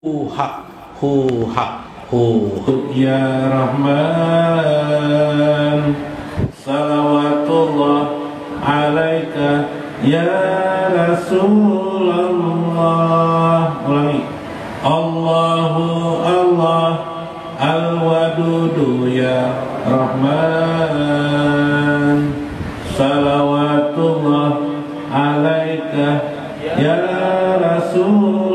Huha, huha, huha. Ya Rahman, salawatullah alaika ya Rasulullah. Ulangi. Allahu Allah al-wadudu ya Rahman, salawatullah alaika ya Rasulullah.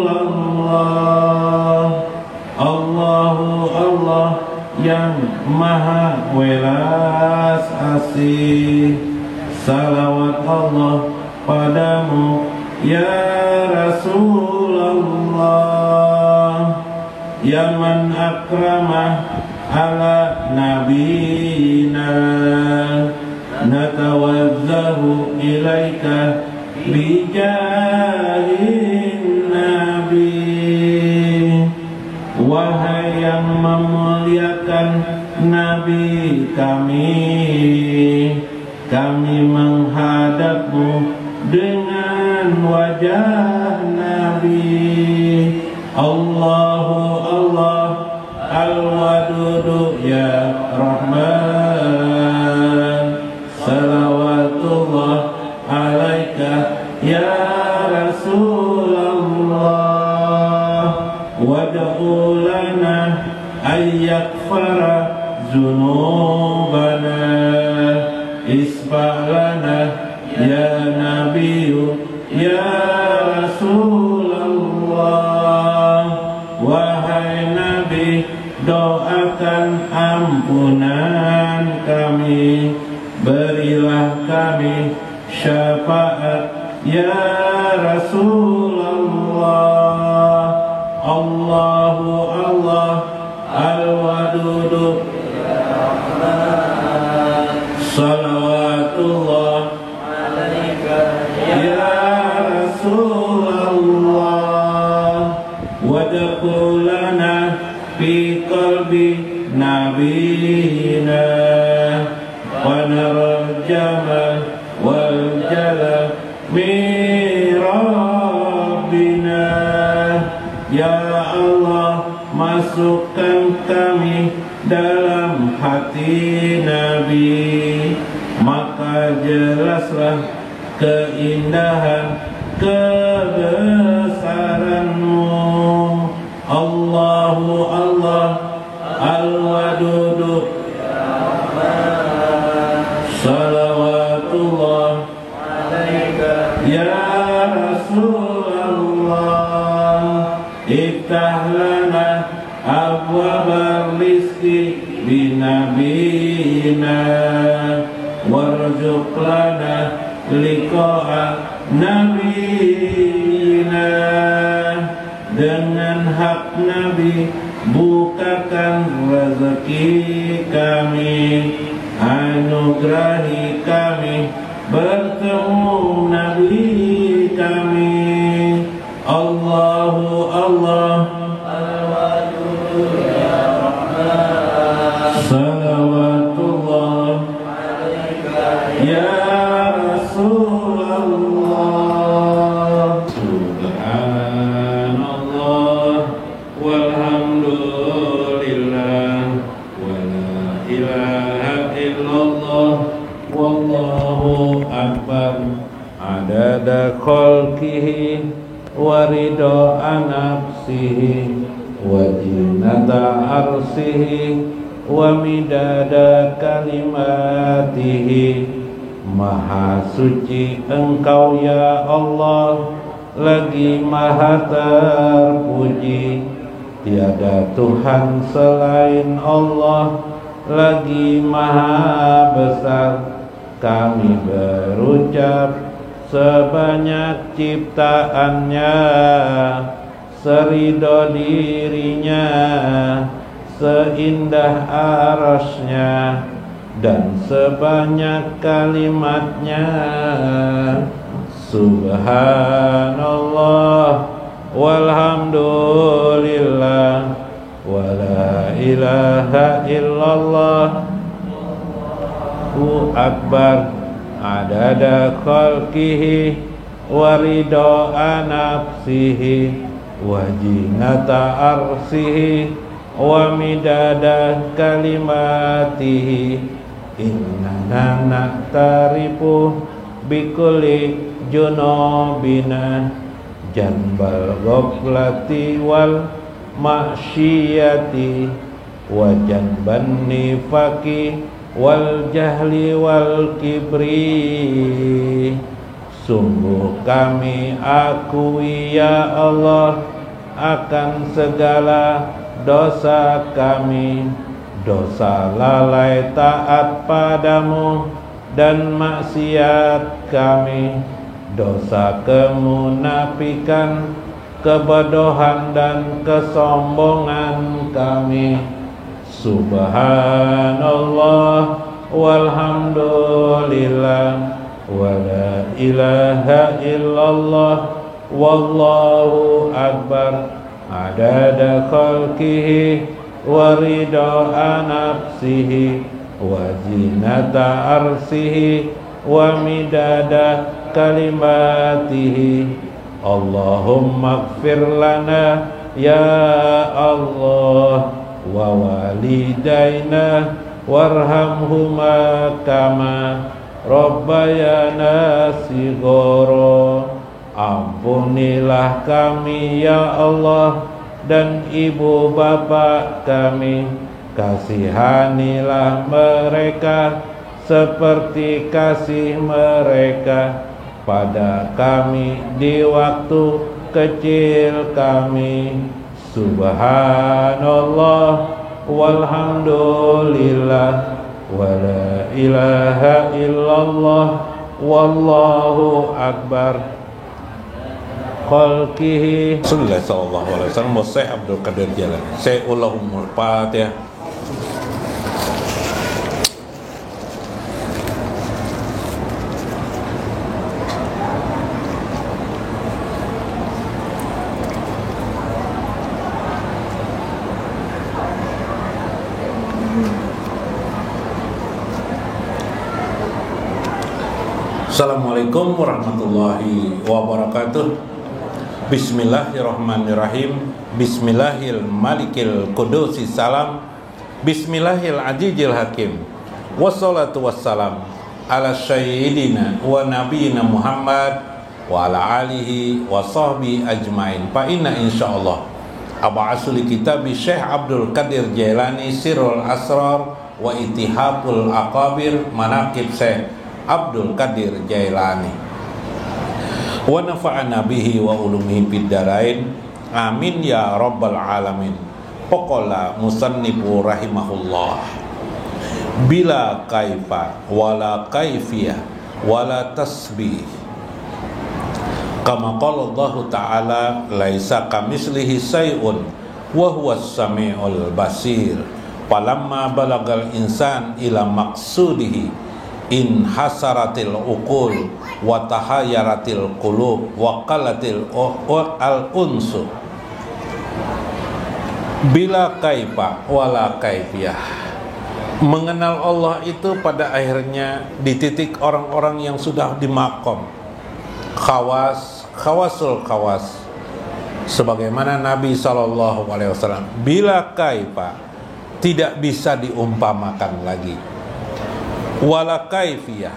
Allahu Allah yang maha welas asih, salawat Allah padamu ya Rasulullah. Ya man akramah ala nabiyina, natawazzahu ilaika bijahin nabi. Wahai yang memuliakan Nabi kami menghadapmu dengan wajah Nabi. Allahu Allah al-wadudu ya Rahman, salawatullah alaika ya Rasulullah. Wad'u lana ayyakfara zunubana, isfa'lana ya Nabiyu ya Rasulullah. Wahai Nabi, doakan ampunan kami, berilah kami syafaat ya Rasulullah. Allahu Allah al-wadudu salawatullah alaika ya Rasulullah. Wadkhulana fi qalbi nabiyina wa naral jamal wal jala min rabbina. Ya Allah, masukkan kami dalam hati Nabi, maka jelaslah keindahan kebesaranmu. Allahu Allah al-wadudu salawatullah alaika ya Rasulullah. Iftah lana abwabal rizqi binabiyina, warzuq lana liqa'a nabiyina. Dengan hak Nabi bukakan rezeki kami, anugerahi kami bertemu Nabi kami. Allahu Allah al-wadudu ya Rahman, salawatullah alaika ya Rasulullah. Subhanallah walhamdulillah wa la ilaha illallah wallahu akbar. Adada khalqihi wa ridha nafsihi wa zinata arsihi wa midada kalimatihi. Maha suci Engkau ya Allah, lagi maha terpuji, tiada Tuhan selain Allah, lagi maha besar. Kami berucap sebanyak ciptaannya, seridho dirinya, seindah arasnya, dan sebanyak kalimatnya. Subhanallah walhamdulillah wa la ilaha illallah Allahu akbar. Adada khalqihi wa ridha nafsihi wa zinata arsihi wa midada kalimatihi innana na'tarifu bikulli junubina janbal ghaflati wal maksiyati wa janban nifaki wal jahli wal kibri. Sungguh kami akui ya Allah akan segala dosa kami, dosa lalai taat padamu dan maksiat kami, dosa kemunafikan, kebodohan dan kesombongan kami. Subhanallah walhamdulillah wa la ilaha illallah wallahu akbar adada khalqihi wa ridha nafsihi wa zinata arsihi wa midada kalimatihi. Allahumma ighfir lana ya Allah wa walidaina warhamhuma kama rabbayana shighara. Ampunilah kami ya Allah dan ibu bapak kami, kasihanilah mereka seperti kasih mereka pada kami di waktu kecil kami. Subhanallah walhamdulillah wa la ilaha illallah wallahu akbar khalqihi. Sallallahu alaihi wasallam. Syekh Abdul Qadir Jailani. Syekh Allahumul Fatihah. Assalamualaikum warahmatullahi wabarakatuh. Bismillahirrahmanirrahim. Bismillahil malikil qudusis salam. Bismillahil ajijil hakim. Wassalatu wassalam ala sayyidina wa nabiyina Muhammad wa ala alihi wa sahbihi ajmain. Fa inna insyaallah aba'asuli kitabi Syekh Abdul Qadir Jailani Sirrul Asrar wa Ittihabul Aqabir Manaqib Syekh Abdul Qadir Jailani wa nafa'ana bihi wa ulumihi fid darain amin ya rabbal alamin. Pokola musannifu rahimahullah bila kaifa wala kaifiyah wala tasbih kama qala Allah ta'ala laisa kamislihi syai'un wa huwas samiul basir. Falamma balagal insan ila maqsudihi in hasaratil uqul wa tahayaratil qulub wa qalatil al unsu bila kaifa wala kaifiyah. Mengenal Allah itu pada akhirnya di titik orang-orang yang sudah di makom khawasul khawas, sebagaimana Nabi SAW bila kaifa tidak bisa diumpamakan lagi, wala kaifiyah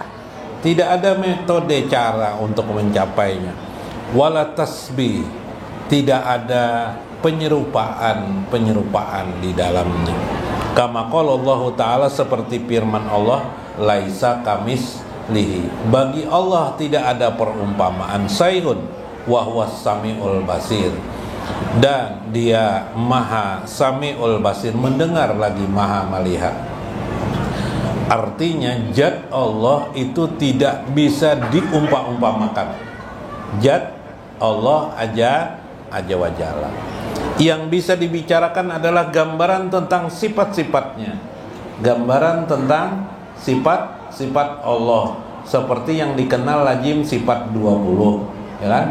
tidak ada metode cara untuk mencapainya, wala tasbih tidak ada penyerupaan di dalamnya. Kama qala Allah Ta'ala seperti firman Allah laisa kamislihi, bagi Allah tidak ada perumpamaan, sayun wa huwas samiul basir, dan dia maha samiul basir, mendengar lagi maha melihat. Artinya zat Allah itu tidak bisa diumpamakan. Zat Allah aja wa jalla. Yang bisa dibicarakan adalah gambaran tentang sifat-sifatnya, gambaran tentang sifat-sifat Allah, seperti yang dikenal lazim sifat 20, ya kan?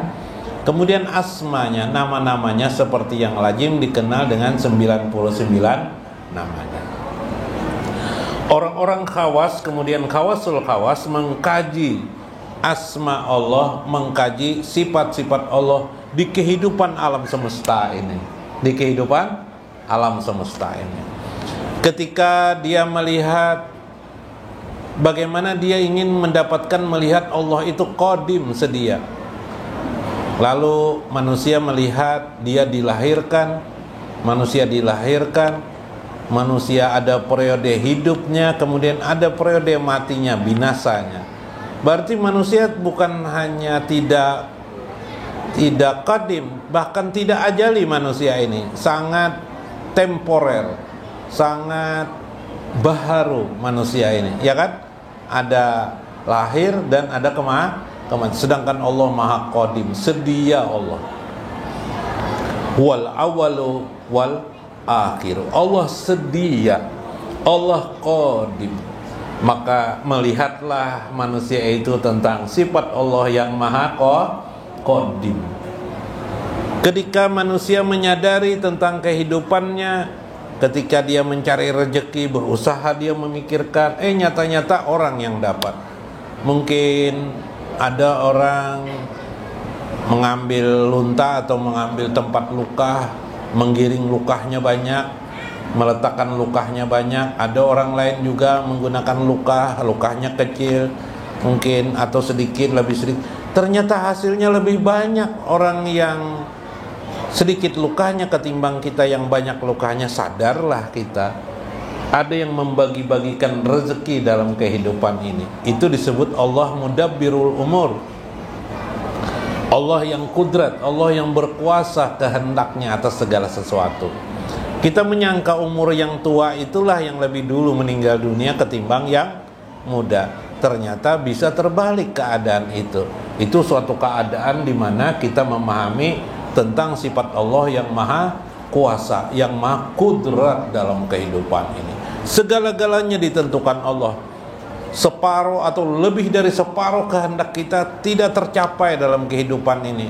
Kemudian asmanya, nama-namanya seperti yang lazim dikenal dengan 99 namanya. Orang-orang khawas, kemudian khawasul khawas mengkaji asma Allah, mengkaji sifat-sifat Allah di kehidupan alam semesta ini. Di kehidupan alam semesta ini. Ketika dia melihat bagaimana dia ingin mendapatkan melihat Allah itu qadim, sedia. Lalu manusia melihat dia dilahirkan, manusia ada periode hidupnya, kemudian ada periode matinya, binasanya. Berarti manusia bukan hanya tidak qadim, bahkan tidak ajali. Manusia ini sangat temporer, sangat baharu manusia ini, ya kan? Ada lahir dan ada kematian. Sedangkan Allah Maha Qadim, sedia Allah. Wal awalu wal akhiru. Allah sedia, Allah Qadim. Maka melihatlah manusia itu tentang sifat Allah yang Maha Qadim. Ketika manusia menyadari tentang kehidupannya, ketika dia mencari rezeki, berusaha, dia memikirkan, nyata-nyata orang yang dapat. Mungkin ada orang mengambil lunta atau mengambil tempat luka, menggiring lukahnya banyak, meletakkan lukahnya banyak. Ada orang lain juga menggunakan lukahnya kecil mungkin, atau sedikit, lebih sedikit. Ternyata hasilnya lebih banyak orang yang sedikit lukahnya ketimbang kita yang banyak lukahnya. Sadarlah kita, ada yang membagi-bagikan rezeki dalam kehidupan ini. Itu disebut Allah mudabbirul umur. Allah yang kudrat, Allah yang berkuasa kehendaknya atas segala sesuatu. Kita menyangka umur yang tua itulah yang lebih dulu meninggal dunia ketimbang yang muda. Ternyata bisa terbalik keadaan itu. Itu suatu keadaan di mana kita memahami tentang sifat Allah yang maha kuasa, yang maha kudrat dalam kehidupan ini. Segala-galanya ditentukan Allah. Separuh atau lebih dari separuh kehendak kita tidak tercapai dalam kehidupan ini.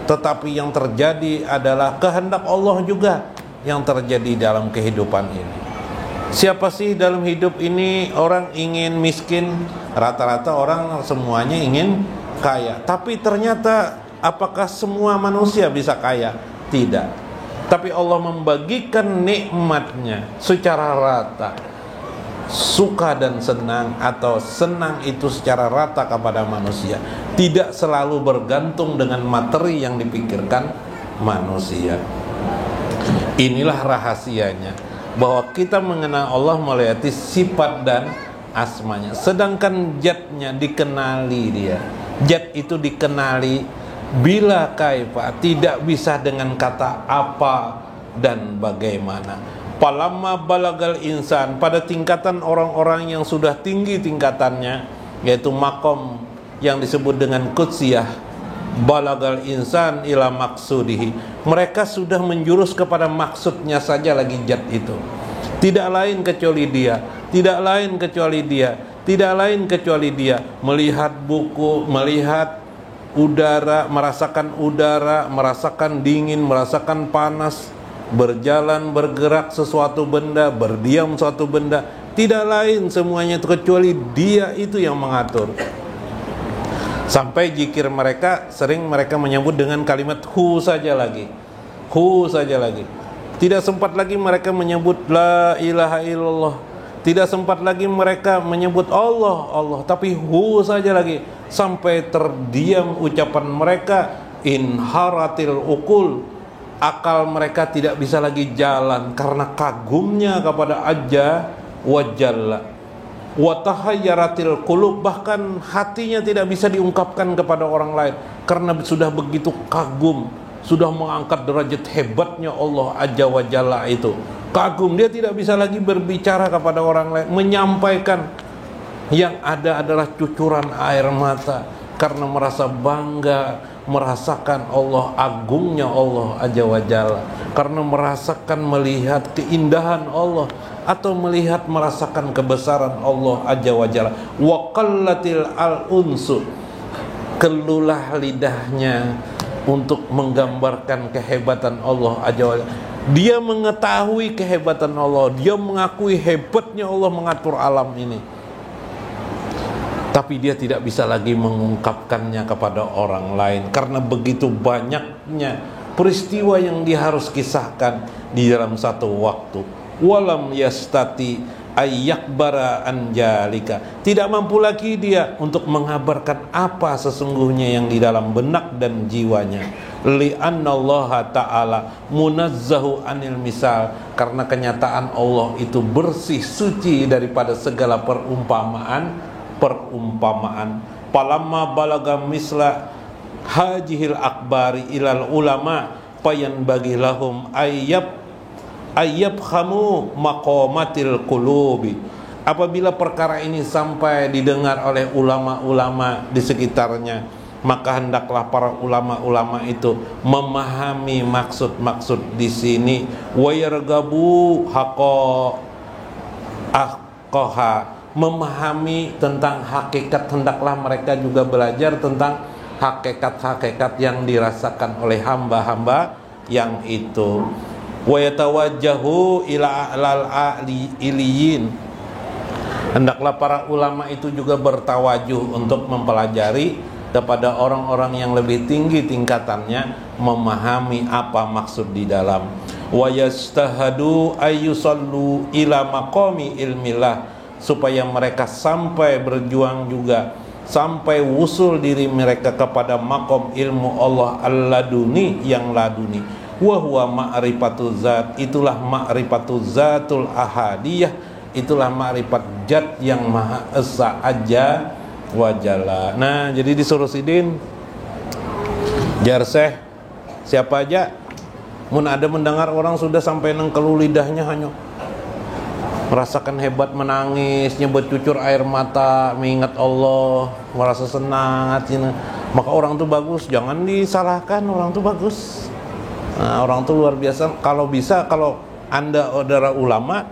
Tetapi yang terjadi adalah kehendak Allah juga yang terjadi dalam kehidupan ini. Siapa sih dalam hidup ini orang ingin miskin? Rata-rata orang semuanya ingin kaya. Tapi ternyata apakah semua manusia bisa kaya? Tidak. Tapi Allah membagikan nikmatnya secara rata. Suka dan senang atau senang itu secara rata kepada manusia. Tidak selalu bergantung dengan materi yang dipikirkan manusia. Inilah rahasianya, bahwa kita mengenal Allah melalui sifat dan asmanya. Sedangkan zatnya dikenali dia. Zat itu dikenali bila kaifa, tidak bisa dengan kata apa dan bagaimana. Palamma balagal insan, pada tingkatan orang-orang yang sudah tinggi tingkatannya, yaitu makom yang disebut dengan qudsiyah, balagal insan ila maksudihi, mereka sudah menjurus kepada maksudnya saja lagi zat itu. Tidak lain kecuali dia, tidak lain kecuali dia, tidak lain kecuali dia. Melihat buku, melihat udara, merasakan dingin, merasakan panas, berjalan, bergerak sesuatu benda, berdiam suatu benda, tidak lain semuanya itu kecuali dia itu yang mengatur. Sampai zikir mereka sering mereka menyebut dengan kalimat hu saja lagi. Tidak sempat lagi mereka menyebut la ilaha illallah. Tidak sempat lagi mereka menyebut Allah, tapi hu saja lagi. Sampai terdiam ucapan mereka, inharatil ukul, akal mereka tidak bisa lagi jalan karena kagumnya kepada Azza wa Jalla. Wa tahayyaratil qulub, bahkan hatinya tidak bisa diungkapkan kepada orang lain karena sudah begitu kagum, sudah mengangkat derajat hebatnya Allah Azza wa Jalla itu. Kagum, dia tidak bisa lagi berbicara kepada orang lain, menyampaikan, yang ada adalah cucuran air mata karena merasa bangga merasakan Allah, agungnya Allah Azza wa Jalla, karena merasakan melihat keindahan Allah atau melihat merasakan kebesaran Allah Azza wa Jalla. Wa qallatil al-unsu, kelulah lidahnya untuk menggambarkan kehebatan Allah Azza wa Jalla. Dia mengetahui kehebatan Allah, dia mengakui hebatnya Allah mengatur alam ini. tapi dia tidak bisa lagi mengungkapkannya kepada orang lain karena begitu banyaknya peristiwa yang dia harus kisahkan di dalam satu waktu. Walam yastati ayyakbara anjalika, tidak mampu lagi dia untuk mengabarkan apa sesungguhnya yang di dalam benak dan jiwanya. Li'annallaha ta'ala munazzahu anil misal, karena kenyataan Allah itu bersih suci daripada segala perumpamaan. Palamma balaga misla hajihil akbari ilal ulama payan bagi lahum ayyab khamu maqamatil qulubi. Apabila perkara ini sampai didengar oleh ulama-ulama di sekitarnya, maka hendaklah para ulama-ulama itu memahami maksud-maksud di sini. Wa yargabu haqqaha, memahami tentang hakikat, hendaklah mereka juga belajar tentang hakikat-hakikat yang dirasakan oleh hamba-hamba yang itu. Wa yatawajjahu ila alal iliyin, hendaklah para ulama itu juga bertawajuh untuk mempelajari kepada orang-orang yang lebih tinggi tingkatannya, memahami apa maksud di dalam. Wa yastahadu ayyusallu ila maqami ilmillah, supaya mereka sampai berjuang juga, sampai wusul diri mereka kepada makom ilmu Allah al-laduni, yang laduni. Wa huwa ma'rifatuz zat, itulah ma'rifatuz zatul ahadiyah, itulah ma'rifat zat yang maha esa aja wajalla. Nah, jadi disuruh sidin jarseh siapa aja mun ada mendengar orang sudah sampai nengkelu lidahnya hanya merasakan hebat, menangis, nyebut cucur air mata, mengingat Allah, merasa senang hatinya, maka orang itu bagus, jangan disalahkan, orang itu bagus. Nah, orang itu luar biasa. Kalau bisa, kalau Anda saudara ulama,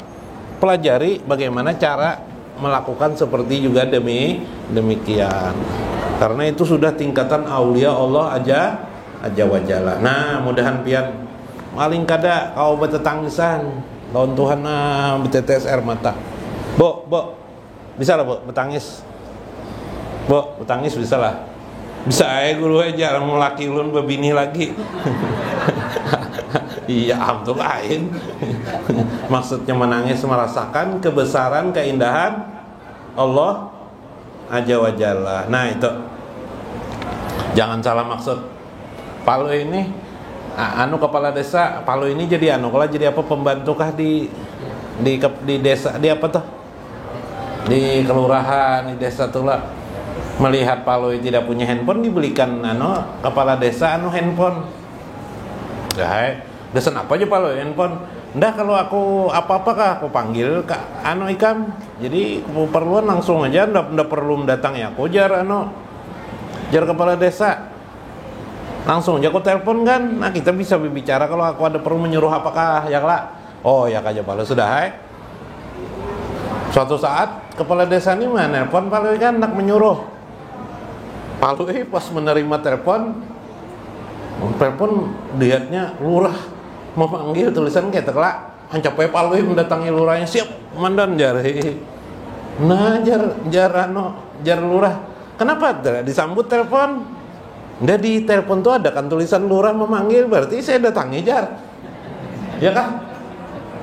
pelajari bagaimana cara melakukan seperti juga demikian. Karena itu sudah tingkatan aulia Allah aja wajalla. Nah, mudahan pian maling kada kau betetangisan lawan Tuhan betetes air mata. Bo, bisa lah bo, betangis. Bo, betangis bisa lah. Bisa aja guru aja, mau laki ulun bebini lagi. Iya, amtul lain. Maksudnya menangis merasakan kebesaran, keindahan Allah aja wajalla. Nah itu, jangan salah maksud. Palu ini kepala desa, Palu ini jadi kalau jadi apa, pembantukah di desa, di apa tuh, di kelurahan, di desa tuh lah. Melihat Palu tidak punya handphone, dibelikan kepala desa handphone. Desa apa aja Palu handphone. Ndah, kalau aku apa-apa aku panggil Ikam. Jadi keperluan langsung aja, ndak perlu mendatangi aku jar kepala desa. Langsung aja aku telepon kan. Nah, kita bisa berbicara kalau aku ada perlu menyuruh apakah ya lah. Oh ya aja Palu sudah Suatu saat kepala desa ini nelpon Palu kan nak menyuruh. Palu pas menerima telepon lihatnya lurah memanggil, tulisan kayak tekla ancapai Palu mendatangi lurahnya, siap mandan jar. Nah jar lurah. Kenapa disambut telepon? Nggak, di telepon tuh ada kan tulisan lurah memanggil, berarti saya datangi jar. Ya kah?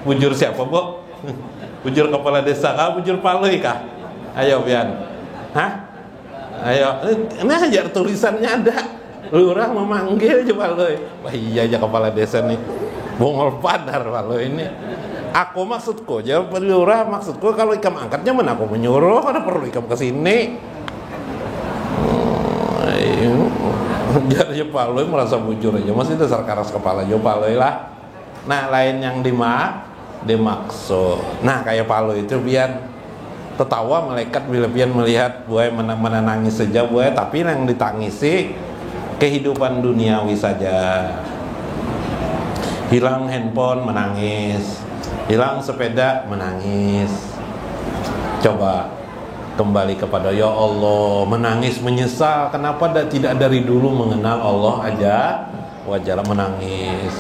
Bujur siapa, Bo? Bujur kepala desa kah? Bujur Palu kah? Ayo pian. Hah? Ayo. Nah, jar tulisannya ada. Lurah memanggil aja Palu. Wah iya aja kepala desa nih. Bongol padar Palu ini. Aku maksudku, jawab lurah maksudku kalau Ikam angkatnya mana aku menyuruh, ada perlu Ikam kesini. Jadi Palu merasa bujur aja, masih dasar karas kepala aja Palu lah. Nah, lain yang dimaksud. Nah, kayak Palu itu biar tertawa malaikat bila pian melihat buaya mana nangis saja buaya, tapi yang ditangisi kehidupan duniawi saja. Hilang handphone menangis, hilang sepeda menangis. Coba kembali kepada ya Allah, menangis menyesal kenapa tidak dari dulu mengenal Allah aja wajalla, menangis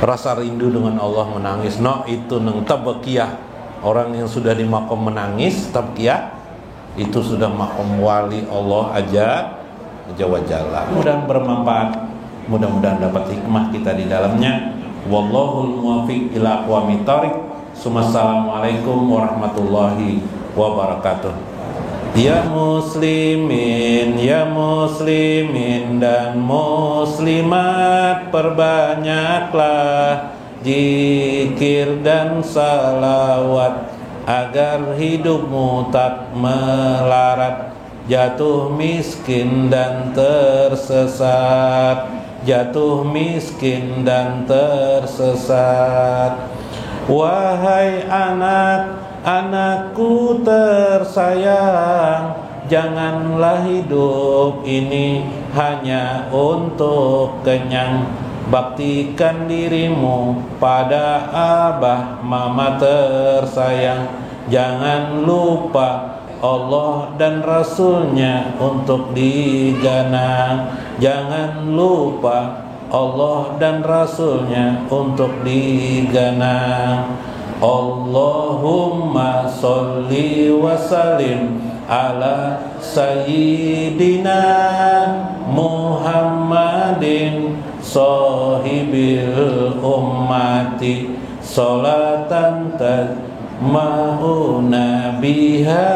rasa rindu dengan Allah, menangis. No itu neng tabqiyah, orang yang sudah di makom menangis tabqiyah itu sudah makom wali Allah aja wa jalla. Mudah-mudahan bermanfaat, mudah-mudahan dapat hikmah kita di dalamnya. Wallahul muwaffiq ila aqwamit thoriq. Assalamualaikum warahmatullahi wabarakatuh. Ya muslimin dan muslimat, perbanyaklah zikir dan salawat agar hidupmu tak melarat, jatuh miskin dan tersesat, jatuh miskin dan tersesat. Wahai anak-anakku tersayang, janganlah hidup ini hanya untuk kenyang. Baktikan dirimu pada abah mama tersayang. Jangan lupa Allah dan Rasulnya untuk diganang. Jangan lupa Allah dan Rasulnya untuk diganang. Allahumma sholli wa sallim ala sayyidina Muhammadin sahibil ummati sholatan tajma'una biha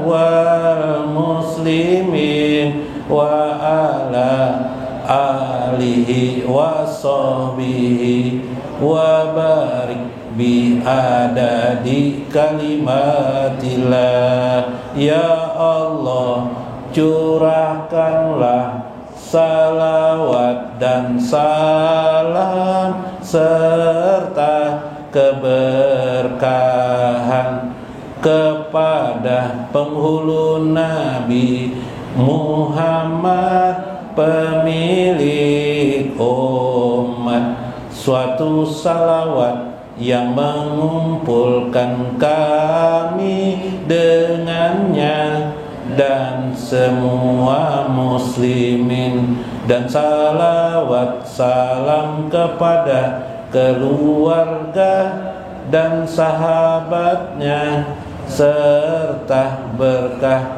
wal muslimin wa ala alihi wa sahbihi wa barik bi adadi kalimatillah. Ya Allah, curahkanlah salawat dan salam serta keberkahan kepada penghulu Nabi Muhammad, pemilik umat. Suatu salawat yang mengumpulkan kami dengannya dan semua muslimin, dan salawat salam kepada keluarga dan sahabatnya serta berkah